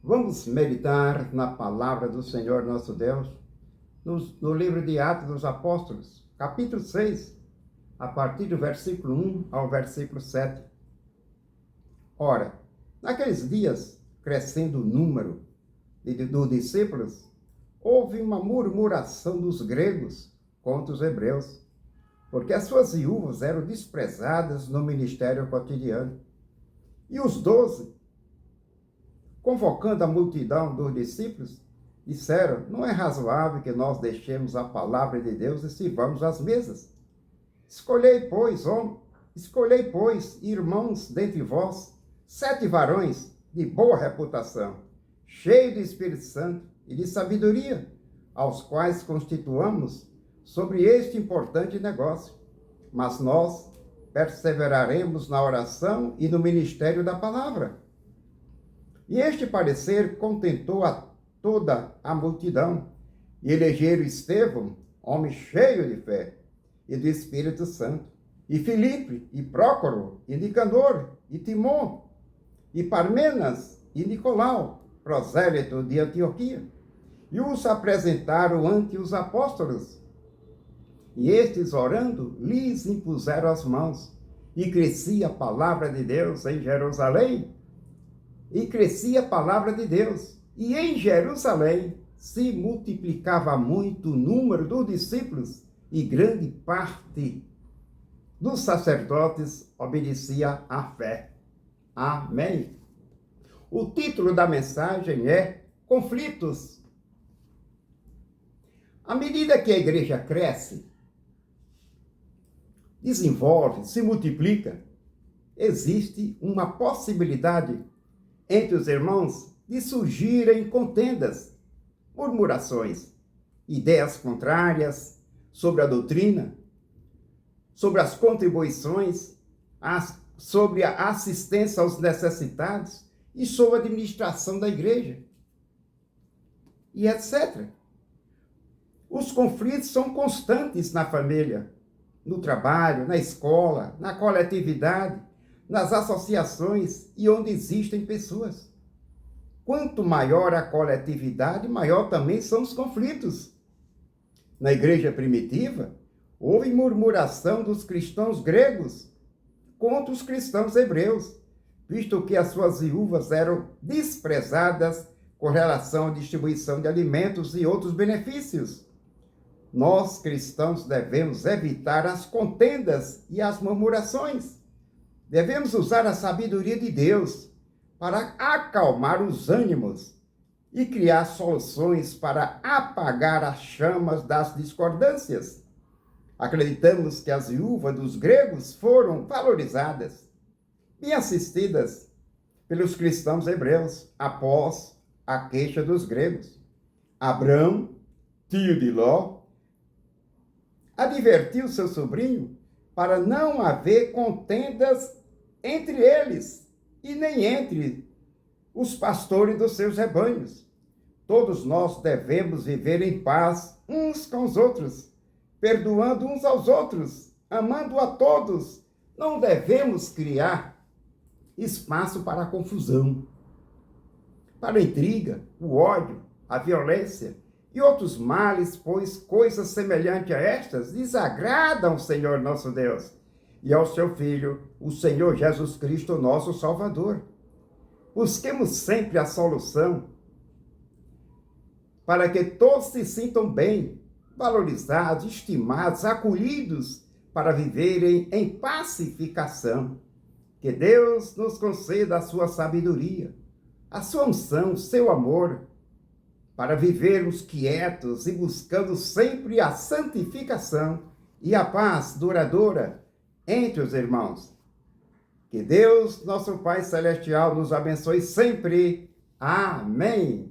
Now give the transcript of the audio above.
Vamos meditar na palavra do Senhor nosso Deus, no livro de Atos dos Apóstolos, capítulo 6, a partir do versículo 1 ao versículo 7. Ora, naqueles dias, crescendo o número dos discípulos, houve uma murmuração dos gregos contra os hebreus, porque as suas viúvas eram desprezadas no ministério cotidiano. E os 12, convocando a multidão dos discípulos, disseram: não é razoável que nós deixemos a palavra de Deus e sirvamos às mesas. Escolhei, pois, irmãos dentre vós, 7 varões de boa reputação, cheios de Espírito Santo e de sabedoria, aos quais constituamos sobre este importante negócio. Mas nós perseveraremos na oração e no ministério da palavra. E este parecer contentou a toda a multidão, e elegeram Estevão, homem cheio de fé e do Espírito Santo, e Filipe, e Prócoro, e Nicanor, e Timon, e Parmenas, e Nicolau, prosélito de Antioquia, e os apresentaram ante os apóstolos. E estes, orando, lhes impuseram as mãos, e crescia a palavra de Deus em Jerusalém, e em Jerusalém se multiplicava muito o número dos discípulos, e grande parte dos sacerdotes obedecia à fé. Amém. O título da mensagem é Conflitos. À medida que a igreja cresce, desenvolve, se multiplica, existe uma possibilidade entre os irmãos de surgirem contendas, murmurações, ideias contrárias sobre a doutrina, sobre as contribuições, sobre a assistência aos necessitados e sobre a administração da igreja, e etc. Os conflitos são constantes na família, no trabalho, na escola, na coletividade, nas associações e onde existem pessoas. Quanto maior a coletividade, maior também são os conflitos. Na igreja primitiva, houve murmuração dos cristãos gregos contra os cristãos hebreus, visto que as suas viúvas eram desprezadas com relação à distribuição de alimentos e outros benefícios. Nós, cristãos, devemos evitar as contendas e as murmurações. Devemos usar a sabedoria de Deus para acalmar os ânimos e criar soluções para apagar as chamas das discordâncias. Acreditamos que as viúvas dos gregos foram valorizadas e assistidas pelos cristãos hebreus após a queixa dos gregos. Abrão, tio de Ló, advertiu seu sobrinho para não haver contendas entre eles e nem entre os pastores dos seus rebanhos. Todos nós devemos viver em paz uns com os outros, perdoando uns aos outros, amando a todos. Não devemos criar espaço para a confusão, para a intriga, o ódio, a violência e outros males, pois coisas semelhantes a estas desagradam o Senhor nosso Deus e ao seu Filho, o Senhor Jesus Cristo, nosso Salvador. Busquemos sempre a solução para que todos se sintam bem, valorizados, estimados, acolhidos, para viverem em pacificação. Que Deus nos conceda a sua sabedoria, a sua unção, o seu amor, para vivermos quietos e buscando sempre a santificação e a paz duradoura entre os irmãos. Que Deus, nosso Pai Celestial, nos abençoe sempre. Amém.